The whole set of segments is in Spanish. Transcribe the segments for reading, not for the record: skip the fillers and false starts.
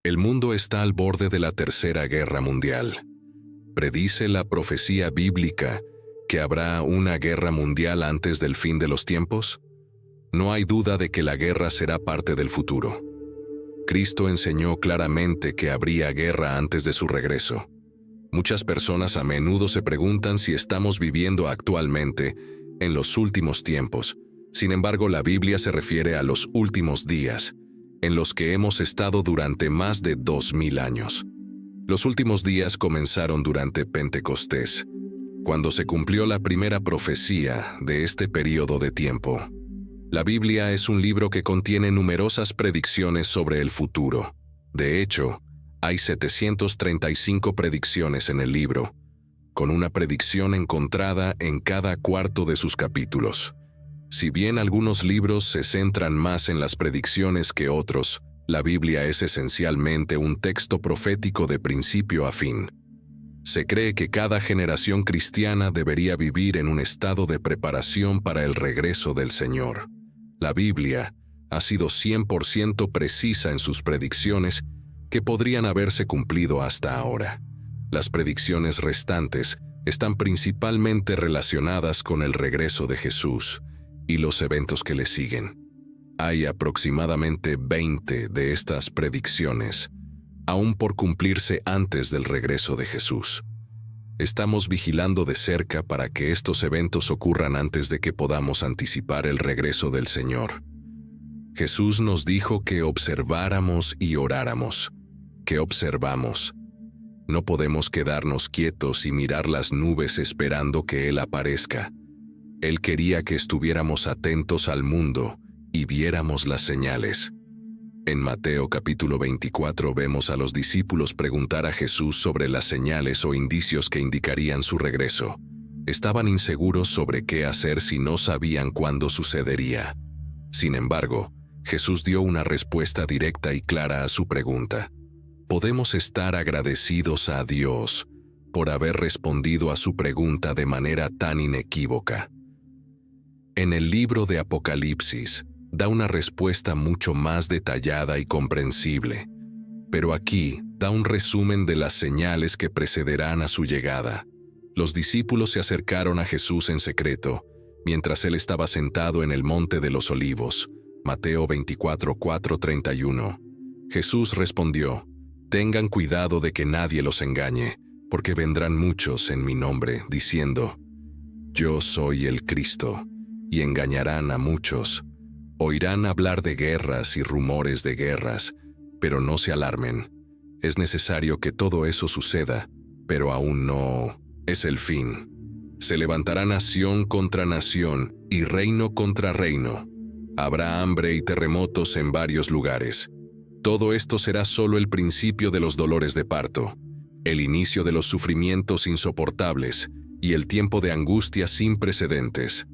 El mundo está al borde de la Tercera Guerra Mundial. Predice la profecía bíblica que habrá una guerra mundial antes del fin de los tiempos. No hay duda de que la guerra será parte del futuro. Cristo enseñó claramente que habría guerra antes de su regreso. Muchas personas a menudo se preguntan si estamos viviendo actualmente en los últimos tiempos. Sin embargo, la Biblia se refiere a los últimos días, en los que hemos estado durante más de 2000 años. Los últimos días comenzaron durante Pentecostés, cuando se cumplió la primera profecía de este período de tiempo. La Biblia es un libro que contiene numerosas predicciones sobre el futuro. De hecho, hay 735 predicciones en el libro, con una predicción encontrada en cada cuarto de sus capítulos. Si bien algunos libros se centran más en las predicciones que otros, la Biblia es esencialmente un texto profético de principio a fin. Se cree que cada generación cristiana debería vivir en un estado de preparación para el regreso del Señor. La Biblia ha sido 100% precisa en sus predicciones que podrían haberse cumplido hasta ahora. Las predicciones restantes están principalmente relacionadas con el regreso de Jesús y los eventos que le siguen. Hay aproximadamente 20 de estas predicciones, aún por cumplirse antes del regreso de Jesús. Estamos vigilando de cerca para que estos eventos ocurran antes de que podamos anticipar el regreso del Señor. Jesús nos dijo que observáramos y oráramos. ¿Qué observamos? No podemos quedarnos quietos y mirar las nubes esperando que Él aparezca. Él quería que estuviéramos atentos al mundo y viéramos las señales. En Mateo capítulo 24 vemos a los discípulos preguntar a Jesús sobre las señales o indicios que indicarían su regreso. Estaban inseguros sobre qué hacer si no sabían cuándo sucedería. Sin embargo, Jesús dio una respuesta directa y clara a su pregunta. Podemos estar agradecidos a Dios por haber respondido a su pregunta de manera tan inequívoca. En el libro de Apocalipsis, da una respuesta mucho más detallada y comprensible, pero aquí da un resumen de las señales que precederán a su llegada. Los discípulos se acercaron a Jesús en secreto, mientras él estaba sentado en el Monte de los Olivos. Mateo 24, 4-31. Jesús respondió: «Tengan cuidado de que nadie los engañe, porque vendrán muchos en mi nombre, diciendo: Yo soy el Cristo, y engañarán a muchos. Oirán hablar de guerras y rumores de guerras, pero no se alarmen. Es necesario que todo eso suceda, pero aún no es el fin. Se levantará nación contra nación y reino contra reino. Habrá hambre y terremotos en varios lugares. Todo esto será solo el principio de los dolores de parto, el inicio de los sufrimientos insoportables y el tiempo de angustia sin precedentes.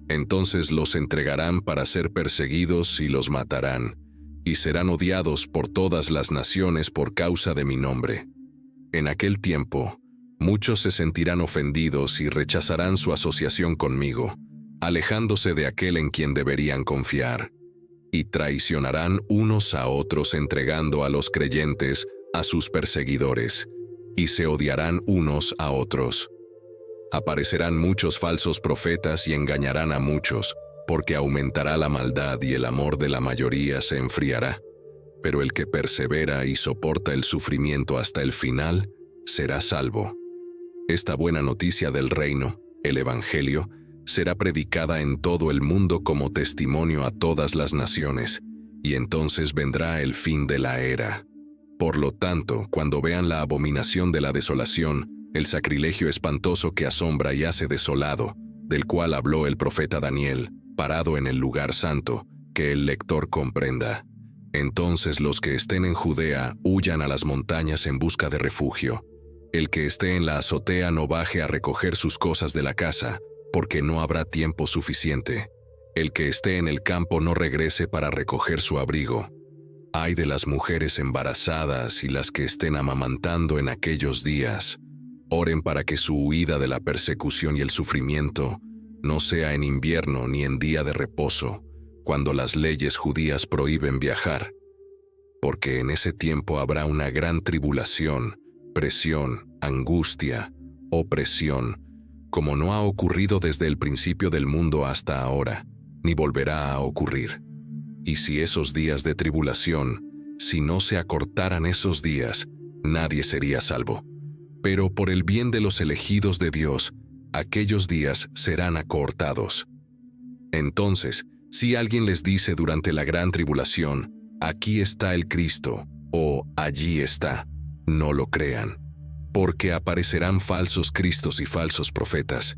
Entonces los entregarán para ser perseguidos y los matarán, y serán odiados por todas las naciones por causa de mi nombre. En aquel tiempo, muchos se sentirán ofendidos y rechazarán su asociación conmigo, alejándose de aquel en quien deberían confiar, y traicionarán unos a otros entregando a los creyentes a sus perseguidores, y se odiarán unos a otros. Aparecerán muchos falsos profetas y engañarán a muchos, porque aumentará la maldad y el amor de la mayoría se enfriará. Pero el que persevera y soporta el sufrimiento hasta el final, será salvo. Esta buena noticia del reino, el Evangelio, será predicada en todo el mundo como testimonio a todas las naciones, y entonces vendrá el fin de la era. Por lo tanto, cuando vean la abominación de la desolación, el sacrilegio espantoso que asombra y hace desolado, del cual habló el profeta Daniel, parado en el lugar santo, que el lector comprenda. Entonces los que estén en Judea huyan a las montañas en busca de refugio. El que esté en la azotea no baje a recoger sus cosas de la casa, porque no habrá tiempo suficiente. El que esté en el campo no regrese para recoger su abrigo. Ay de las mujeres embarazadas y las que estén amamantando en aquellos días. Oren para que su huida de la persecución y el sufrimiento no sea en invierno ni en día de reposo, cuando las leyes judías prohíben viajar. porque en ese tiempo habrá una gran tribulación, presión, angustia, opresión, como no ha ocurrido desde el principio del mundo hasta ahora, ni volverá a ocurrir. Y si esos días de tribulación, si no se acortaran esos días, nadie sería salvo. Pero por el bien de los elegidos de Dios, aquellos días serán acortados. Entonces, si alguien les dice durante la gran tribulación, aquí está el Cristo, o allí está, no lo crean, porque aparecerán falsos cristos y falsos profetas,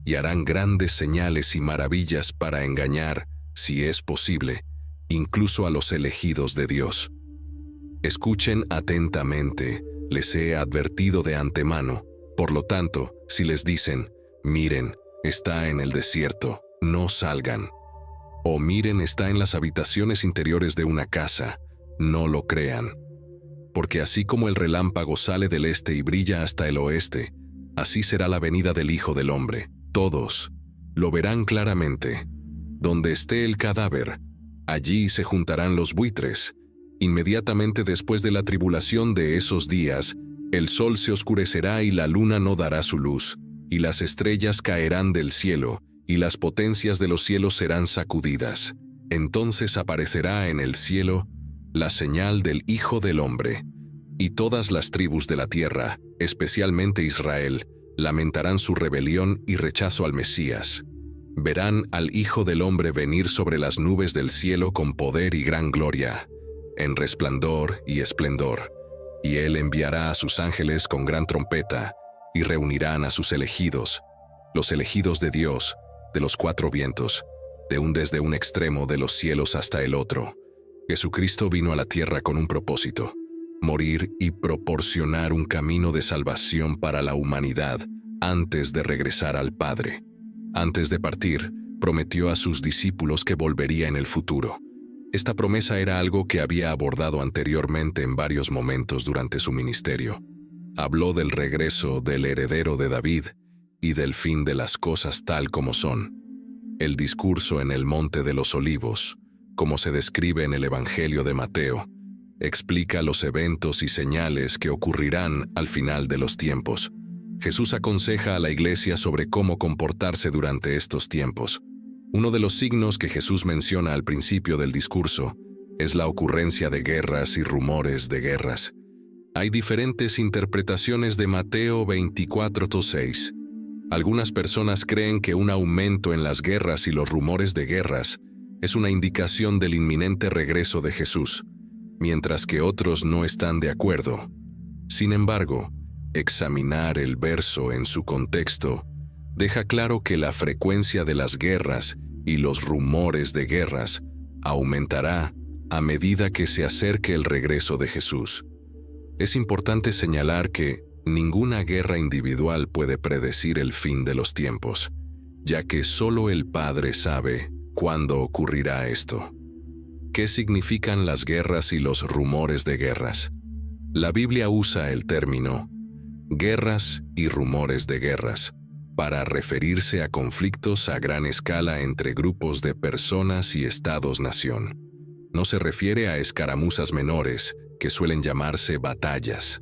y harán grandes señales y maravillas para engañar, si es posible, incluso a los elegidos de Dios. Escuchen atentamente, les he advertido de antemano. Por lo tanto, si les dicen, miren, está en el desierto, no salgan. O miren, está en las habitaciones interiores de una casa, no lo crean. Porque así como el relámpago sale del este y brilla hasta el oeste, así será la venida del Hijo del Hombre. Todos lo verán claramente. Donde esté el cadáver, allí se juntarán los buitres. Inmediatamente después de la tribulación de esos días, el sol se oscurecerá y la luna no dará su luz, y las estrellas caerán del cielo, y las potencias de los cielos serán sacudidas. Entonces aparecerá en el cielo la señal del Hijo del Hombre, y todas las tribus de la tierra, especialmente Israel, lamentarán su rebelión y rechazo al Mesías. Verán al Hijo del Hombre venir sobre las nubes del cielo con poder y gran gloria, en resplandor y esplendor, y Él enviará a sus ángeles con gran trompeta, y reunirán a sus elegidos, los elegidos de Dios, de los cuatro vientos, desde un extremo de los cielos hasta el otro. Jesucristo vino a la tierra con un propósito: morir y proporcionar un camino de salvación para la humanidad antes de regresar al Padre. Antes de partir, prometió a sus discípulos que volvería en el futuro. Esta promesa era algo que había abordado anteriormente en varios momentos durante su ministerio. Habló del regreso del heredero de David y del fin de las cosas tal como son. El discurso en el Monte de los Olivos, como se describe en el Evangelio de Mateo, explica los eventos y señales que ocurrirán al final de los tiempos. Jesús aconseja a la iglesia sobre cómo comportarse durante estos tiempos. Uno de los signos que Jesús menciona al principio del discurso es la ocurrencia de guerras y rumores de guerras. Hay diferentes interpretaciones de Mateo 24:6. Algunas personas creen que un aumento en las guerras y los rumores de guerras es una indicación del inminente regreso de Jesús, mientras que otros no están de acuerdo. Sin embargo, examinar el verso en su contexto deja claro que la frecuencia de las guerras y los rumores de guerras aumentará a medida que se acerque el regreso de Jesús. Es importante señalar que ninguna guerra individual puede predecir el fin de los tiempos, ya que solo el Padre sabe cuándo ocurrirá esto. ¿Qué significan las guerras y los rumores de guerras? La Biblia usa el término guerras y rumores de guerras para referirse a conflictos a gran escala entre grupos de personas y estados-nación. No se refiere a escaramuzas menores, que suelen llamarse batallas.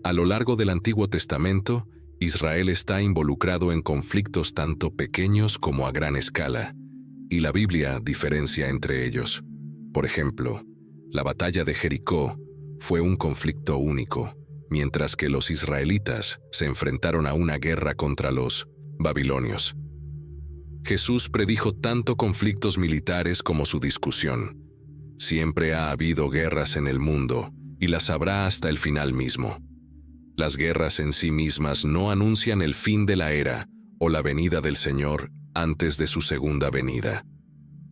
A lo largo del Antiguo Testamento, Israel está involucrado en conflictos tanto pequeños como a gran escala, y la Biblia diferencia entre ellos. Por ejemplo, la batalla de Jericó fue un conflicto único, mientras que los israelitas se enfrentaron a una guerra contra los babilonios. Jesús predijo tanto conflictos militares como su discusión. Siempre ha habido guerras en el mundo, y las habrá hasta el final mismo. Las guerras en sí mismas no anuncian el fin de la era o la venida del Señor antes de su segunda venida.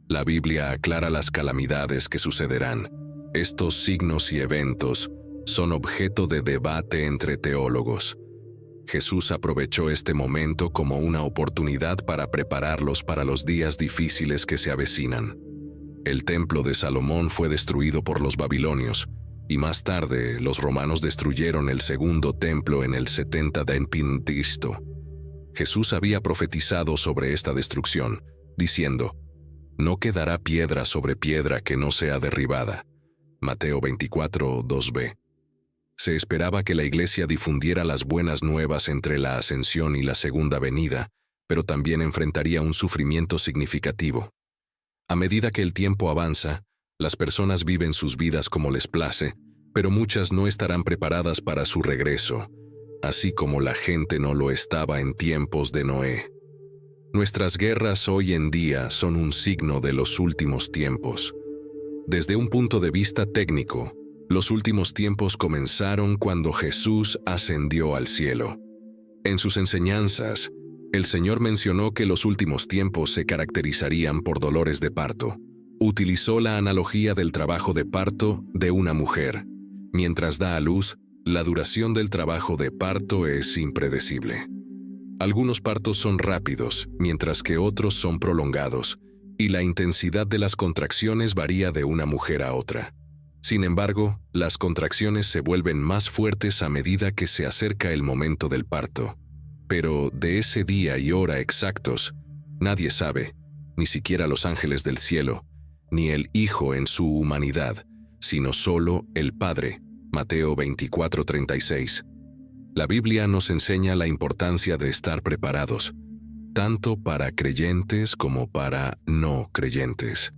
La Biblia aclara las calamidades que sucederán. Estos signos y eventos son objeto de debate entre teólogos. Jesús aprovechó este momento como una oportunidad para prepararlos para los días difíciles que se avecinan. El templo de Salomón fue destruido por los babilonios, y más tarde los romanos destruyeron el segundo templo en el 70 d. Cristo. Jesús había profetizado sobre esta destrucción, diciendo: «No quedará piedra sobre piedra que no sea derribada». Mateo 24, 2b. Se esperaba que la Iglesia difundiera las buenas nuevas entre la ascensión y la segunda venida, pero también enfrentaría un sufrimiento significativo. A medida que el tiempo avanza, las personas viven sus vidas como les place, pero muchas no estarán preparadas para su regreso, así como la gente no lo estaba en tiempos de Noé. Nuestras guerras hoy en día son un signo de los últimos tiempos. Desde un punto de vista técnico, los últimos tiempos comenzaron cuando Jesús ascendió al cielo. En sus enseñanzas, el Señor mencionó que los últimos tiempos se caracterizarían por dolores de parto. Utilizó la analogía del trabajo de parto de una mujer. Mientras da a luz, la duración del trabajo de parto es impredecible. Algunos partos son rápidos, mientras que otros son prolongados, y la intensidad de las contracciones varía de una mujer a otra. Sin embargo, las contracciones se vuelven más fuertes a medida que se acerca el momento del parto. Pero de ese día y hora exactos, nadie sabe, ni siquiera los ángeles del cielo, ni el Hijo en su humanidad, sino solo el Padre. Mateo 24:36. La Biblia nos enseña la importancia de estar preparados, tanto para creyentes como para no creyentes.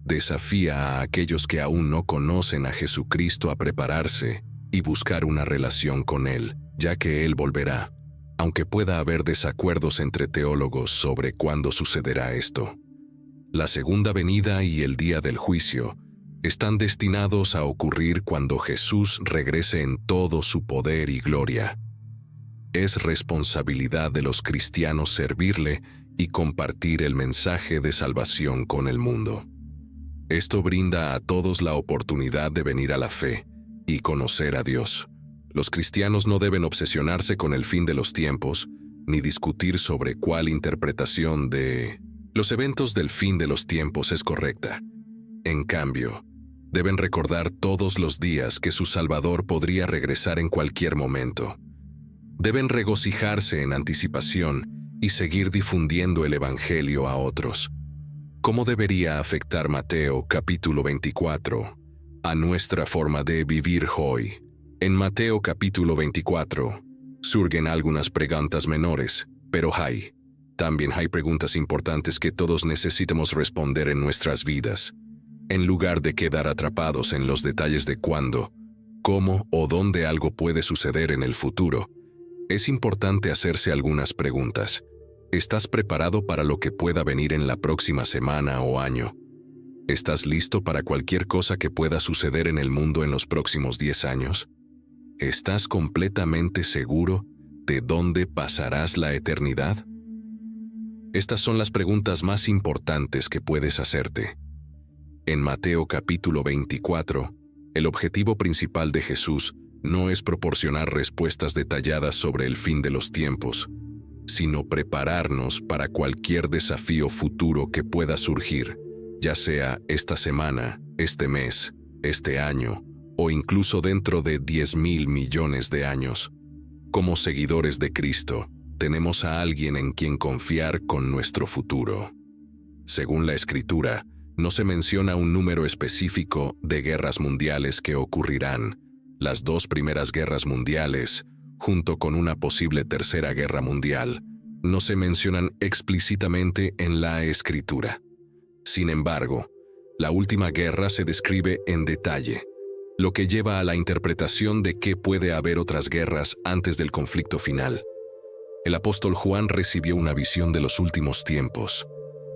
Desafía a aquellos que aún no conocen a Jesucristo a prepararse y buscar una relación con Él, ya que Él volverá, aunque pueda haber desacuerdos entre teólogos sobre cuándo sucederá esto. La segunda venida y el día del juicio están destinados a ocurrir cuando Jesús regrese en todo su poder y gloria. Es responsabilidad de los cristianos servirle y compartir el mensaje de salvación con el mundo. Esto brinda a todos la oportunidad de venir a la fe y conocer a Dios. Los cristianos no deben obsesionarse con el fin de los tiempos, ni discutir sobre cuál interpretación de los eventos del fin de los tiempos es correcta. En cambio, deben recordar todos los días que su Salvador podría regresar en cualquier momento. Deben regocijarse en anticipación y seguir difundiendo el Evangelio a otros. ¿Cómo debería afectar Mateo capítulo 24 a nuestra forma de vivir hoy? En Mateo capítulo 24 surgen algunas preguntas menores, pero también hay preguntas importantes que todos necesitamos responder en nuestras vidas. En lugar de quedar atrapados en los detalles de cuándo, cómo o dónde algo puede suceder en el futuro, es importante hacerse algunas preguntas. ¿Estás preparado para lo que pueda venir en la próxima semana o año? ¿Estás listo para cualquier cosa que pueda suceder en el mundo en los próximos 10 años? ¿Estás completamente seguro de dónde pasarás la eternidad? Estas son las preguntas más importantes que puedes hacerte. En Mateo capítulo 24, el objetivo principal de Jesús no es proporcionar respuestas detalladas sobre el fin de los tiempos, sino prepararnos para cualquier desafío futuro que pueda surgir, ya sea esta semana, este mes, este año, o incluso dentro de 10,000 millones de años. Como seguidores de Cristo, tenemos a alguien en quien confiar con nuestro futuro. Según la Escritura, no se menciona un número específico de guerras mundiales que ocurrirán. Las 2 primeras guerras mundiales, junto con una posible tercera guerra mundial, no se mencionan explícitamente en la Escritura. Sin embargo, la última guerra se describe en detalle, lo que lleva a la interpretación de que puede haber otras guerras antes del conflicto final. El apóstol Juan recibió una visión de los últimos tiempos,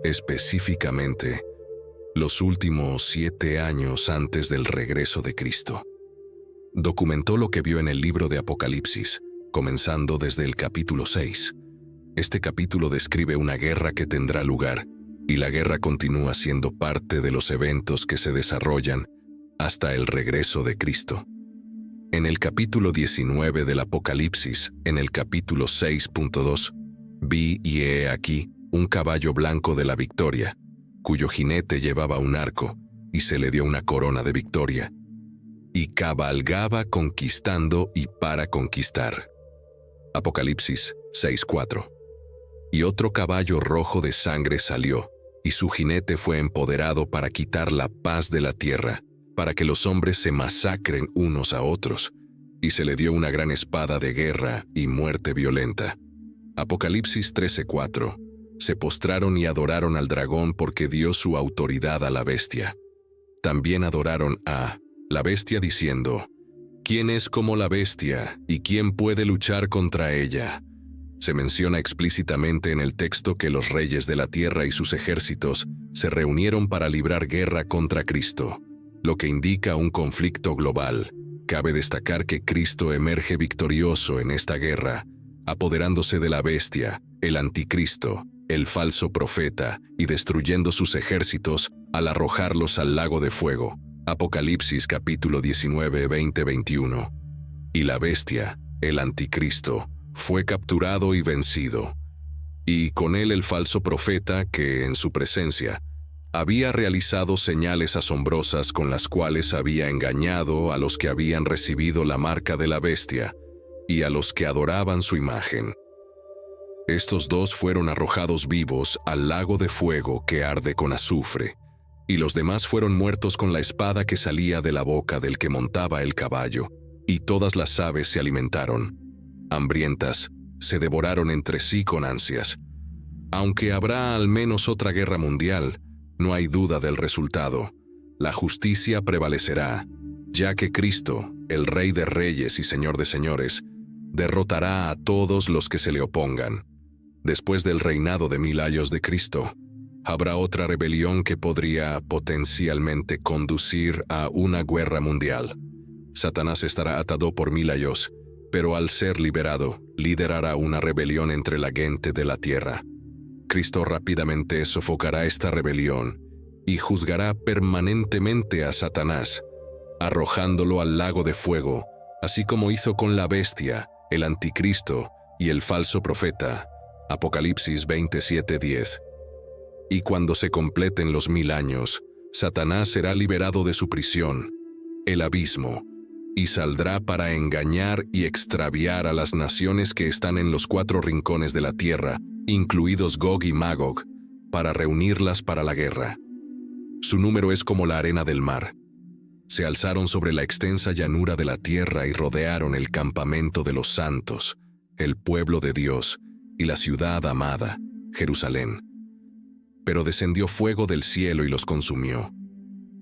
específicamente los últimos 7 años antes del regreso de Cristo. Documentó lo que vio en el libro de Apocalipsis, comenzando desde el capítulo 6. Este capítulo describe una guerra que tendrá lugar, y la guerra continúa siendo parte de los eventos que se desarrollan hasta el regreso de Cristo. En el capítulo 19 del Apocalipsis, en el capítulo 6.2, vi y he aquí un caballo blanco de la victoria, cuyo jinete llevaba un arco, y se le dio una corona de victoria, y cabalgaba conquistando y para conquistar. Apocalipsis 6:4. Y otro caballo rojo de sangre salió, y su jinete fue empoderado para quitar la paz de la tierra, para que los hombres se masacren unos a otros, y se le dio una gran espada de guerra y muerte violenta. Apocalipsis 13:4. Se postraron y adoraron al dragón porque dio su autoridad a la bestia. También adoraron a la bestia diciendo: ¿Quién es como la bestia y quién puede luchar contra ella? Se menciona explícitamente en el texto que los reyes de la tierra y sus ejércitos se reunieron para librar guerra contra Cristo, lo que indica un conflicto global. Cabe destacar que Cristo emerge victorioso en esta guerra, apoderándose de la bestia, el anticristo, el falso profeta, y destruyendo sus ejércitos al arrojarlos al lago de fuego. Apocalipsis capítulo 19, 20, 21. Y la bestia, el anticristo, fue capturado y vencido, y con él el falso profeta que, en su presencia, había realizado señales asombrosas con las cuales había engañado a los que habían recibido la marca de la bestia y a los que adoraban su imagen. Estos dos fueron arrojados vivos al lago de fuego que arde con azufre, y los demás fueron muertos con la espada que salía de la boca del que montaba el caballo, y todas las aves se alimentaron. Hambrientas, se devoraron entre sí con ansias. Aunque habrá al menos otra guerra mundial, no hay duda del resultado. La justicia prevalecerá, ya que Cristo, el Rey de Reyes y Señor de Señores, derrotará a todos los que se le opongan. Después del reinado de 1000 años de Cristo, habrá otra rebelión que podría potencialmente conducir a una guerra mundial. Satanás estará atado por 1000 años, pero al ser liberado, liderará una rebelión entre la gente de la tierra. Cristo rápidamente sofocará esta rebelión y juzgará permanentemente a Satanás, arrojándolo al lago de fuego, así como hizo con la bestia, el anticristo y el falso profeta. Apocalipsis 27:10. Y cuando se completen los 1000 años, Satanás será liberado de su prisión, el abismo, y saldrá para engañar y extraviar a las naciones que están en los 4 rincones de la tierra, incluidos Gog y Magog, para reunirlas para la guerra. Su número es como la arena del mar. Se alzaron sobre la extensa llanura de la tierra y rodearon el campamento de los santos, el pueblo de Dios y la ciudad amada, Jerusalén. Pero descendió fuego del cielo y los consumió.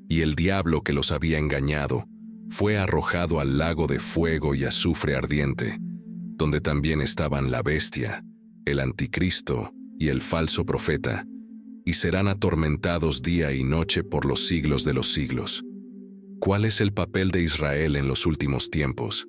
Y el diablo que los había engañado fue arrojado al lago de fuego y azufre ardiente, donde también estaban la bestia, el anticristo y el falso profeta, y serán atormentados día y noche por los siglos de los siglos. ¿Cuál es el papel de Israel en los últimos tiempos?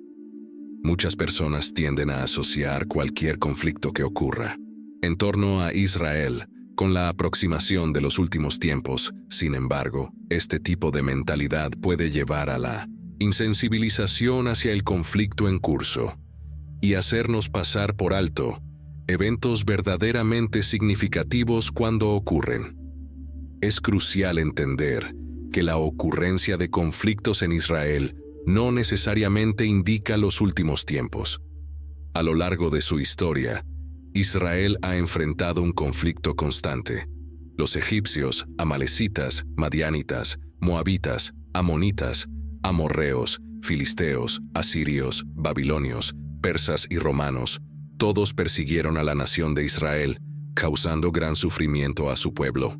Muchas personas tienden a asociar cualquier conflicto que ocurra en torno a Israel con la aproximación de los últimos tiempos. Sin embargo, este tipo de mentalidad puede llevar a la insensibilización hacia el conflicto en curso y hacernos pasar por alto eventos verdaderamente significativos cuando ocurren. Es crucial entender que la ocurrencia de conflictos en Israel no necesariamente indica los últimos tiempos. A lo largo de su historia, Israel ha enfrentado un conflicto constante. Los egipcios, amalecitas, madianitas, moabitas, amonitas, amorreos, filisteos, asirios, babilonios, persas y romanos, todos persiguieron a la nación de Israel, causando gran sufrimiento a su pueblo.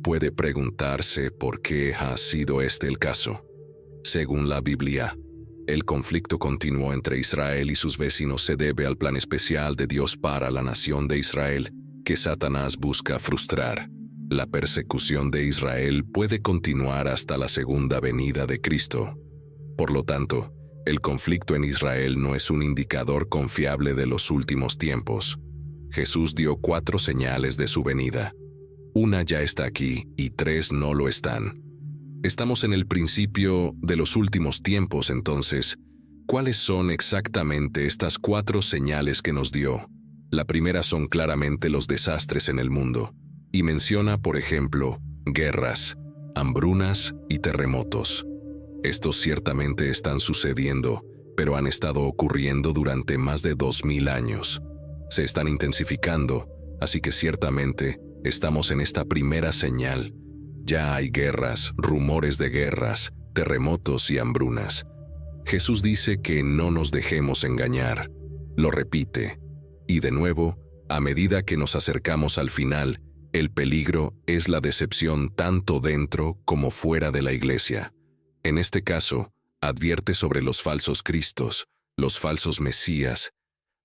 Puede preguntarse por qué ha sido este el caso. Según la Biblia, el conflicto continuo entre Israel y sus vecinos se debe al plan especial de Dios para la nación de Israel, que Satanás busca frustrar. La persecución de Israel puede continuar hasta la segunda venida de Cristo. Por lo tanto, el conflicto en Israel no es un indicador confiable de los últimos tiempos. Jesús dio 4 señales de su venida. 1 ya está aquí y 3 no lo están. Estamos en el principio de los últimos tiempos, entonces, ¿cuáles son exactamente estas 4 señales que nos dio? La primera son claramente los desastres en el mundo, y menciona, por ejemplo, guerras, hambrunas y terremotos. Estos ciertamente están sucediendo, pero han estado ocurriendo durante más de 2000 años. Se están intensificando, así que ciertamente estamos en esta primera señal. Ya hay guerras, rumores de guerras, terremotos y hambrunas. Jesús dice que no nos dejemos engañar. Lo repite. Y de nuevo, a medida que nos acercamos al final, el peligro es la decepción tanto dentro como fuera de la iglesia. En este caso, advierte sobre los falsos cristos, los falsos mesías,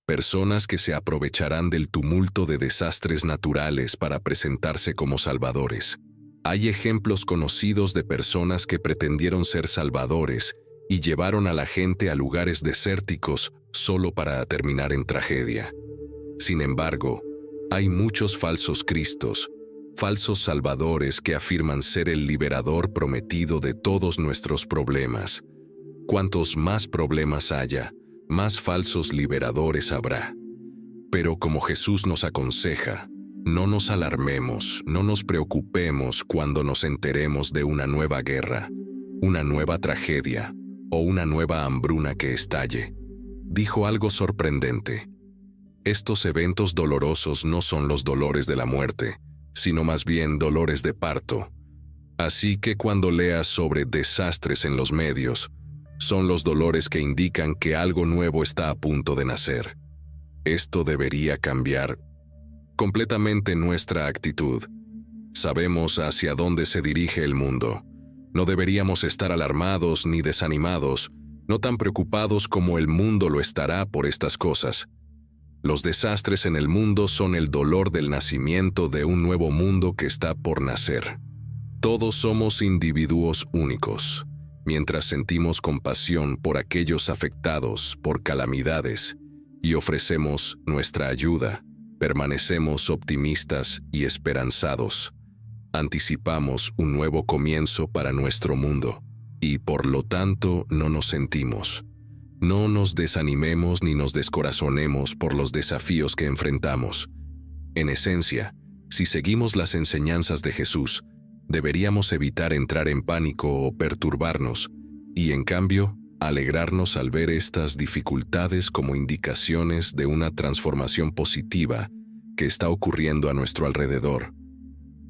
personas que se aprovecharán del tumulto de desastres naturales para presentarse como salvadores. Hay ejemplos conocidos de personas que pretendieron ser salvadores y llevaron a la gente a lugares desérticos solo para terminar en tragedia. Sin embargo, hay muchos falsos cristos, falsos salvadores que afirman ser el liberador prometido de todos nuestros problemas. Cuantos más problemas haya, más falsos liberadores habrá. Pero como Jesús nos aconseja, no nos alarmemos, no nos preocupemos cuando nos enteremos de una nueva guerra, una nueva tragedia o una nueva hambruna que estalle. Dijo algo sorprendente. Estos eventos dolorosos no son los dolores de la muerte, sino más bien dolores de parto. Así que cuando leas sobre desastres en los medios, son los dolores que indican que algo nuevo está a punto de nacer. Esto debería cambiar completamente nuestra actitud. Sabemos hacia dónde se dirige el mundo. No deberíamos estar alarmados ni desanimados, no tan preocupados como el mundo lo estará por estas cosas. Los desastres en el mundo son el dolor del nacimiento de un nuevo mundo que está por nacer. Todos somos individuos únicos. Mientras sentimos compasión por aquellos afectados por calamidades y ofrecemos nuestra ayuda, permanecemos optimistas y esperanzados. Anticipamos un nuevo comienzo para nuestro mundo y por lo tanto no nos sentimos. No nos desanimemos ni nos descorazonemos por los desafíos que enfrentamos. En esencia, si seguimos las enseñanzas de Jesús, deberíamos evitar entrar en pánico o perturbarnos, y en cambio, alegrarnos al ver estas dificultades como indicaciones de una transformación positiva que está ocurriendo a nuestro alrededor.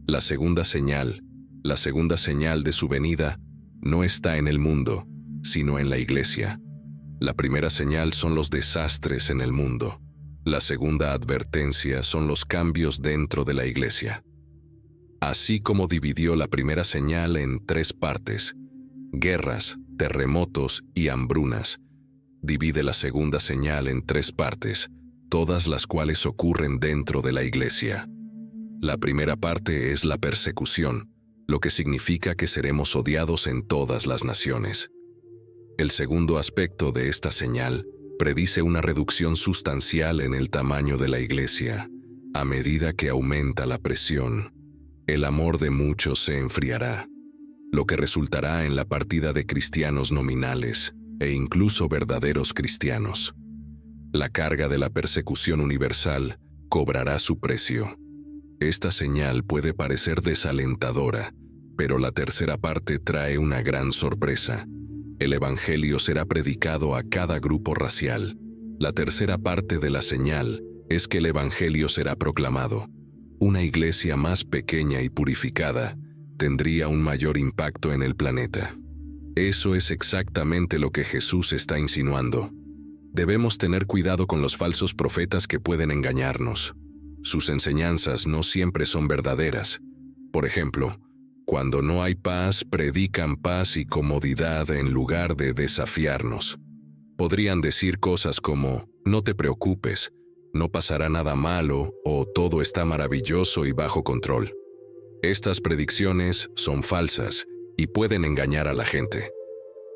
La segunda señal de su venida, no está en el mundo, sino en la iglesia. La primera señal son los desastres en el mundo. La segunda advertencia son los cambios dentro de la iglesia. Así como dividió la primera señal en 3 partes, guerras, terremotos y hambrunas, divide la segunda señal en 3 partes, todas las cuales ocurren dentro de la iglesia. La primera parte es la persecución, lo que significa que seremos odiados en todas las naciones. El segundo aspecto de esta señal predice una reducción sustancial en el tamaño de la iglesia. A medida que aumenta la presión, el amor de muchos se enfriará, lo que resultará en la partida de cristianos nominales e incluso verdaderos cristianos. La carga de la persecución universal cobrará su precio. Esta señal puede parecer desalentadora, pero la tercera parte trae una gran sorpresa. El Evangelio será predicado a cada grupo racial. La tercera parte de la señal es que el Evangelio será proclamado. Una iglesia más pequeña y purificada tendría un mayor impacto en el planeta. Eso es exactamente lo que Jesús está insinuando. Debemos tener cuidado con los falsos profetas que pueden engañarnos. Sus enseñanzas no siempre son verdaderas. Por ejemplo, cuando no hay paz, predican paz y comodidad en lugar de desafiarnos. Podrían decir cosas como, no te preocupes, no pasará nada malo o todo está maravilloso y bajo control. Estas predicciones son falsas y pueden engañar a la gente.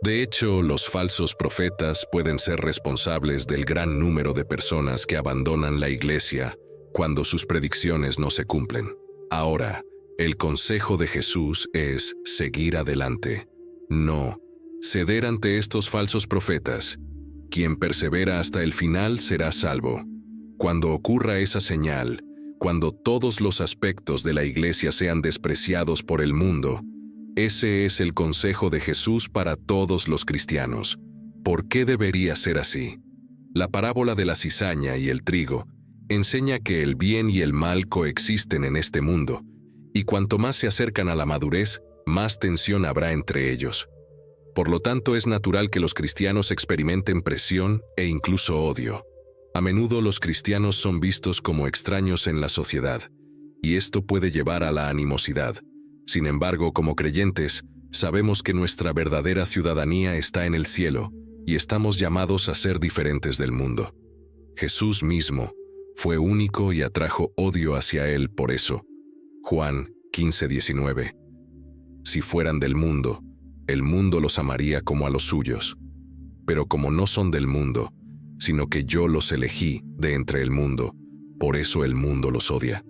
De hecho, los falsos profetas pueden ser responsables del gran número de personas que abandonan la iglesia cuando sus predicciones no se cumplen. Ahora, el consejo de Jesús es seguir adelante. No ceder ante estos falsos profetas. Quien persevera hasta el final será salvo. Cuando ocurra esa señal, cuando todos los aspectos de la iglesia sean despreciados por el mundo, ese es el consejo de Jesús para todos los cristianos. ¿Por qué debería ser así? La parábola de la cizaña y el trigo enseña que el bien y el mal coexisten en este mundo, y cuanto más se acercan a la madurez, más tensión habrá entre ellos. Por lo tanto, es natural que los cristianos experimenten presión e incluso odio. A menudo los cristianos son vistos como extraños en la sociedad, y esto puede llevar a la animosidad. Sin embargo, como creyentes, sabemos que nuestra verdadera ciudadanía está en el cielo y estamos llamados a ser diferentes del mundo. Jesús mismo fue único y atrajo odio hacia él por eso. Juan 15:19. Si fueran del mundo, el mundo los amaría como a los suyos. Pero como no son del mundo, sino que yo los elegí de entre el mundo, por eso el mundo los odia.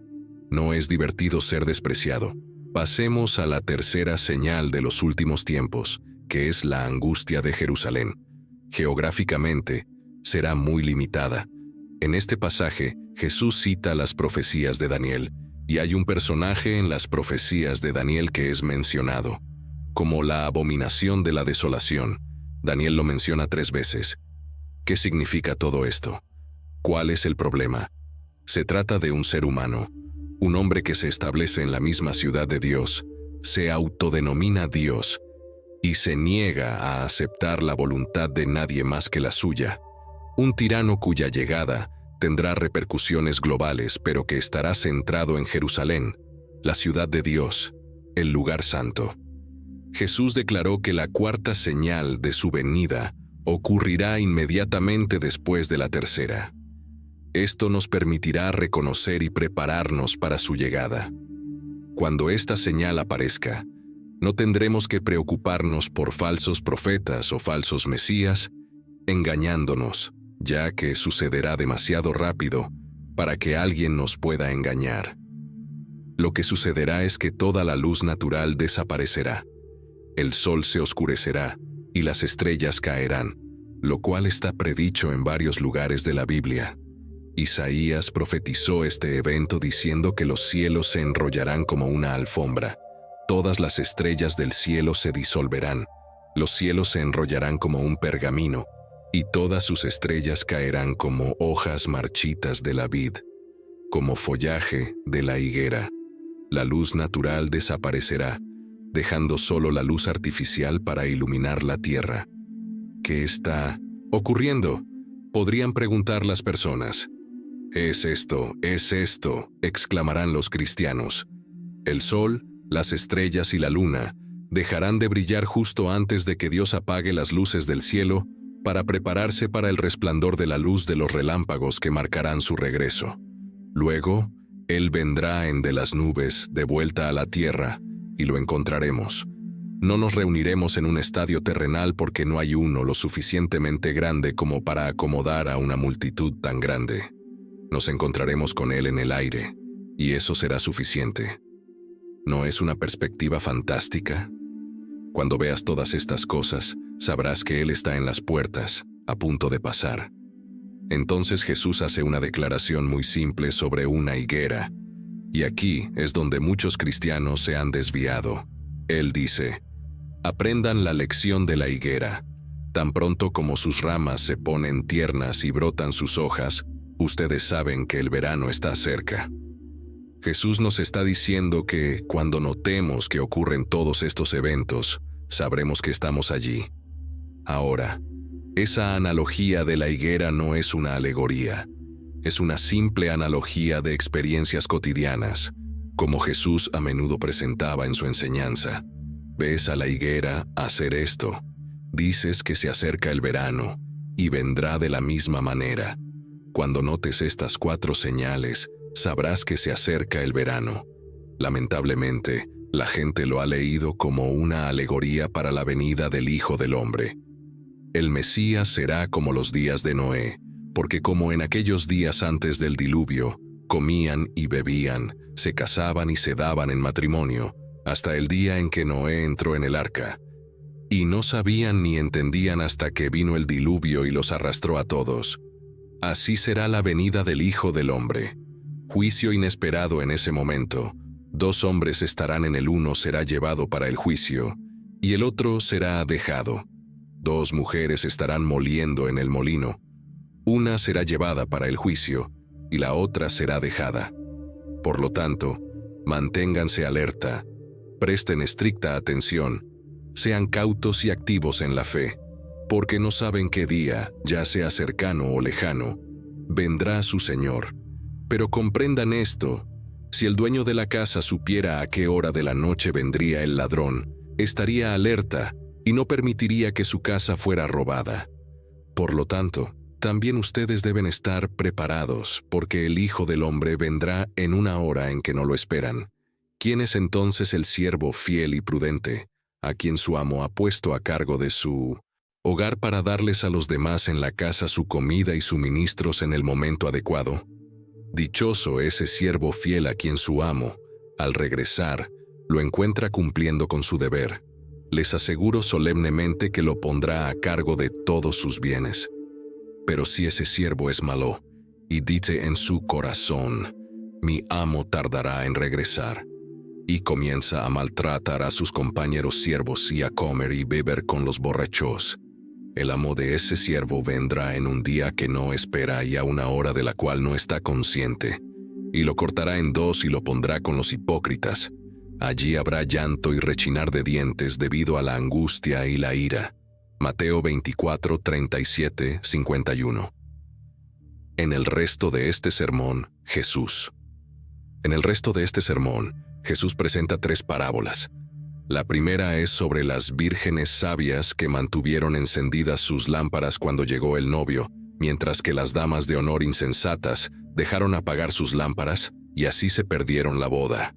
No es divertido ser despreciado. Pasemos a la tercera señal de los últimos tiempos, que es la angustia de Jerusalén. Geográficamente, será muy limitada. En este pasaje, Jesús cita las profecías de Daniel, y hay un personaje en las profecías de Daniel que es mencionado, como la abominación de la desolación. Daniel lo menciona 3 veces. ¿Qué significa todo esto? ¿Cuál es el problema? Se trata de un ser humano, un hombre que se establece en la misma ciudad de Dios, se autodenomina Dios y se niega a aceptar la voluntad de nadie más que la suya. Un tirano cuya llegada tendrá repercusiones globales, pero que estará centrado en Jerusalén, la ciudad de Dios, el lugar santo. Jesús declaró que la cuarta señal de su venida ocurrirá inmediatamente después de la tercera. Esto nos permitirá reconocer y prepararnos para su llegada. Cuando esta señal aparezca, no tendremos que preocuparnos por falsos profetas o falsos mesías, engañándonos, ya que sucederá demasiado rápido para que alguien nos pueda engañar. Lo que sucederá es que toda la luz natural desaparecerá, el sol se oscurecerá y las estrellas caerán, lo cual está predicho en varios lugares de la Biblia. Isaías profetizó este evento diciendo que los cielos se enrollarán como una alfombra, todas las estrellas del cielo se disolverán, los cielos se enrollarán como un pergamino, y todas sus estrellas caerán como hojas marchitas de la vid, como follaje de la higuera. La luz natural desaparecerá, dejando solo la luz artificial para iluminar la tierra. ¿Qué está ocurriendo? Podrían preguntar las personas. Es esto, exclamarán los cristianos. El sol, las estrellas y la luna dejarán de brillar justo antes de que Dios apague las luces del cielo para prepararse para el resplandor de la luz de los relámpagos que marcarán su regreso. Luego, Él vendrá en de las nubes de vuelta a la tierra y lo encontraremos. No nos reuniremos en un estadio terrenal porque no hay uno lo suficientemente grande como para acomodar a una multitud tan grande. Nos encontraremos con Él en el aire, y eso será suficiente. ¿No es una perspectiva fantástica? Cuando veas todas estas cosas, sabrás que Él está en las puertas, a punto de pasar. Entonces Jesús hace una declaración muy simple sobre una higuera, y aquí es donde muchos cristianos se han desviado. Él dice: aprendan la lección de la higuera. Tan pronto como sus ramas se ponen tiernas y brotan sus hojas, ustedes saben que el verano está cerca. Jesús nos está diciendo que cuando notemos que ocurren todos estos eventos, sabremos que estamos allí. Ahora, esa analogía de la higuera no es una alegoría, es una simple analogía de experiencias cotidianas, como Jesús a menudo presentaba en su enseñanza. Ves a la higuera hacer esto, dices que se acerca el verano, y vendrá de la misma manera. Cuando notes estas 4 señales, sabrás que se acerca el verano. Lamentablemente, la gente lo ha leído como una alegoría para la venida del Hijo del Hombre. El Mesías será como los días de Noé, porque como en aquellos días antes del diluvio, comían y bebían, se casaban y se daban en matrimonio, hasta el día en que Noé entró en el arca. Y no sabían ni entendían hasta que vino el diluvio y los arrastró a todos. Así será la venida del Hijo del Hombre. Juicio inesperado en ese momento. 2 hombres estarán en el uno será llevado para el juicio, y el otro será dejado. 2 mujeres estarán moliendo en el molino. Una será llevada para el juicio, y la otra será dejada. Por lo tanto, manténganse alerta, presten estricta atención, Sean cautos y activos en la fe, porque no saben qué día, ya sea cercano o lejano, vendrá su Señor. Pero comprendan esto: si el dueño de la casa supiera a qué hora de la noche vendría el ladrón, estaría alerta y no permitiría que su casa fuera robada. Por lo tanto, también ustedes deben estar preparados, porque el Hijo del Hombre vendrá en una hora en que no lo esperan. ¿Quién es entonces el siervo fiel y prudente, a quien su amo ha puesto a cargo de su hogar para darles a los demás en la casa su comida y suministros en el momento adecuado? Dichoso ese siervo fiel a quien su amo, al regresar, lo encuentra cumpliendo con su deber. Les aseguro solemnemente que lo pondrá a cargo de todos sus bienes. Pero si ese siervo es malo, y dice en su corazón: mi amo tardará en regresar, y comienza a maltratar a sus compañeros siervos y a comer y beber con los borrachos, el amo de ese siervo vendrá en un día que no espera y a una hora de la cual no está consciente, y lo cortará en dos y lo pondrá con los hipócritas. Allí habrá llanto y rechinar de dientes debido a la angustia y la ira. Mateo 24, 37, 51. En el resto de este sermón, Jesús presenta 3 parábolas. La primera es sobre las vírgenes sabias que mantuvieron encendidas sus lámparas cuando llegó el novio, mientras que las damas de honor insensatas dejaron apagar sus lámparas y así se perdieron la boda.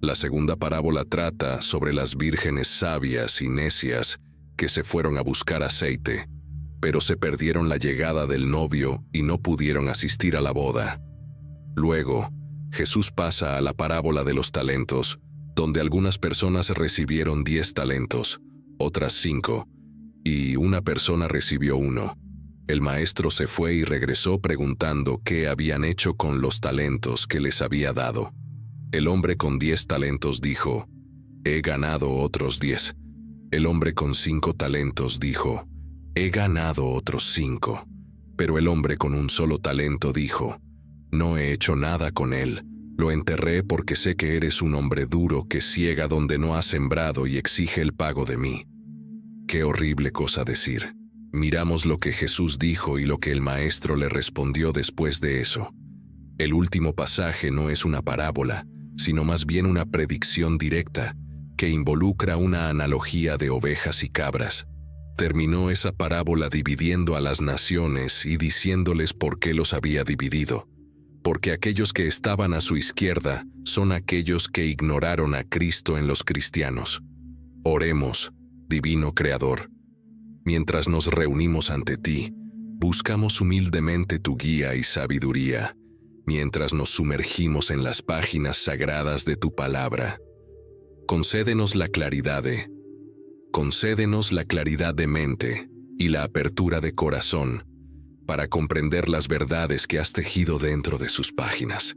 La segunda parábola trata sobre las vírgenes sabias y necias que se fueron a buscar aceite, pero se perdieron la llegada del novio y no pudieron asistir a la boda. Luego, Jesús pasa a la parábola de los talentos, donde algunas personas recibieron 10 talentos, otras 5, y una persona recibió 1. El maestro se fue y regresó preguntando qué habían hecho con los talentos que les había dado. El hombre con 10 talentos dijo: he ganado otros 10. El hombre con 5 talentos dijo: he ganado otros 5. Pero el hombre con un solo talento dijo: no he hecho nada con él. Lo enterré porque sé que eres un hombre duro que siega donde no has sembrado y exige el pago de mí. Qué horrible cosa decir. Miramos lo que Jesús dijo y lo que el maestro le respondió después de eso. El último pasaje no es una parábola, sino más bien una predicción directa, que involucra una analogía de ovejas y cabras. Terminó esa parábola dividiendo a las naciones y diciéndoles por qué los había dividido. Porque aquellos que estaban a su izquierda son aquellos que ignoraron a Cristo en los cristianos. Oremos, Divino Creador. Mientras nos reunimos ante ti, buscamos humildemente tu guía y sabiduría, mientras nos sumergimos en las páginas sagradas de tu palabra. Concédenos la claridad de mente y la apertura de corazón para comprender las verdades que has tejido dentro de sus páginas.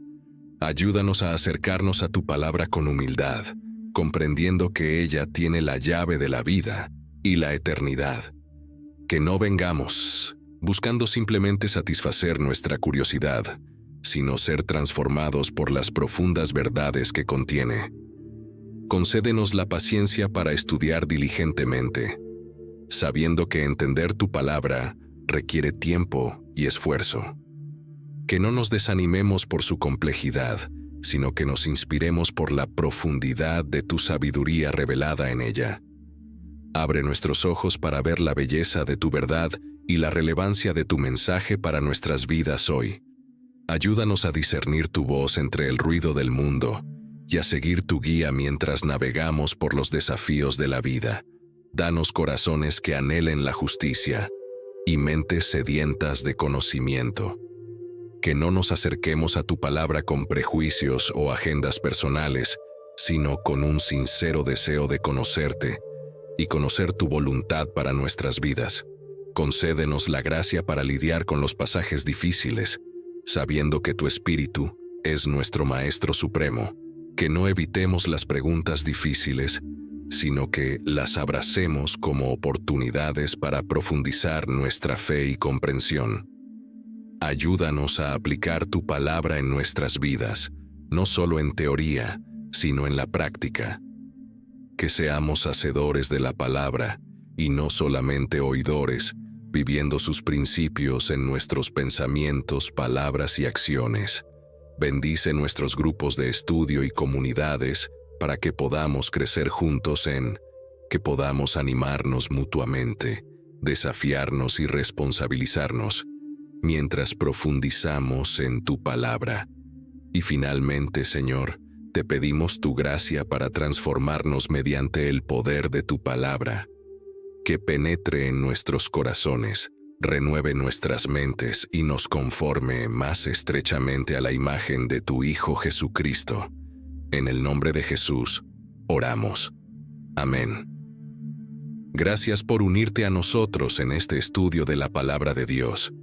Ayúdanos a acercarnos a tu palabra con humildad, comprendiendo que ella tiene la llave de la vida y la eternidad. Que no vengamos buscando simplemente satisfacer nuestra curiosidad, sino ser transformados por las profundas verdades que contiene. Concédenos la paciencia para estudiar diligentemente, sabiendo que entender tu palabra requiere tiempo y esfuerzo. Que no nos desanimemos por su complejidad, sino que nos inspiremos por la profundidad de tu sabiduría revelada en ella. Abre nuestros ojos para ver la belleza de tu verdad y la relevancia de tu mensaje para nuestras vidas hoy. Ayúdanos a discernir tu voz entre el ruido del mundo y a seguir tu guía mientras navegamos por los desafíos de la vida. Danos corazones que anhelen la justicia y mentes sedientas de conocimiento. Que no nos acerquemos a tu palabra con prejuicios o agendas personales, sino con un sincero deseo de conocerte y conocer tu voluntad para nuestras vidas. Concédenos la gracia para lidiar con los pasajes difíciles, sabiendo que tu Espíritu es nuestro Maestro Supremo. Que no evitemos las preguntas difíciles, sino que las abracemos como oportunidades para profundizar nuestra fe y comprensión. Ayúdanos a aplicar tu palabra en nuestras vidas, no solo en teoría, sino en la práctica. que seamos hacedores de la palabra y no solamente oidores, viviendo sus principios en nuestros pensamientos, palabras y acciones. Bendice nuestros grupos de estudio y comunidades para que podamos crecer juntos que podamos animarnos mutuamente, desafiarnos y responsabilizarnos, mientras profundizamos en tu palabra. Y finalmente, Señor, te pedimos tu gracia para transformarnos mediante el poder de tu palabra, que penetre en nuestros corazones, renueve nuestras mentes y nos conforme más estrechamente a la imagen de tu Hijo Jesucristo. En el nombre de Jesús, oramos. Amén. Gracias por unirte a nosotros en este estudio de la palabra de Dios.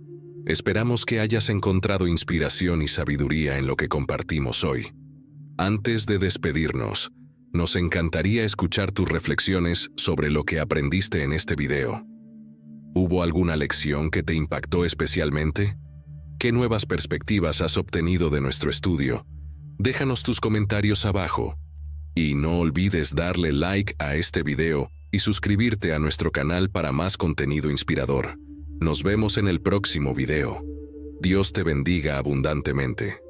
Esperamos que hayas encontrado inspiración y sabiduría en lo que compartimos hoy. Antes de despedirnos, nos encantaría escuchar tus reflexiones sobre lo que aprendiste en este video. ¿Hubo alguna lección que te impactó especialmente? ¿Qué nuevas perspectivas has obtenido de nuestro estudio? Déjanos tus comentarios abajo. Y no olvides darle like a este video y suscribirte a nuestro canal para más contenido inspirador. Nos vemos en el próximo video. Dios te bendiga abundantemente.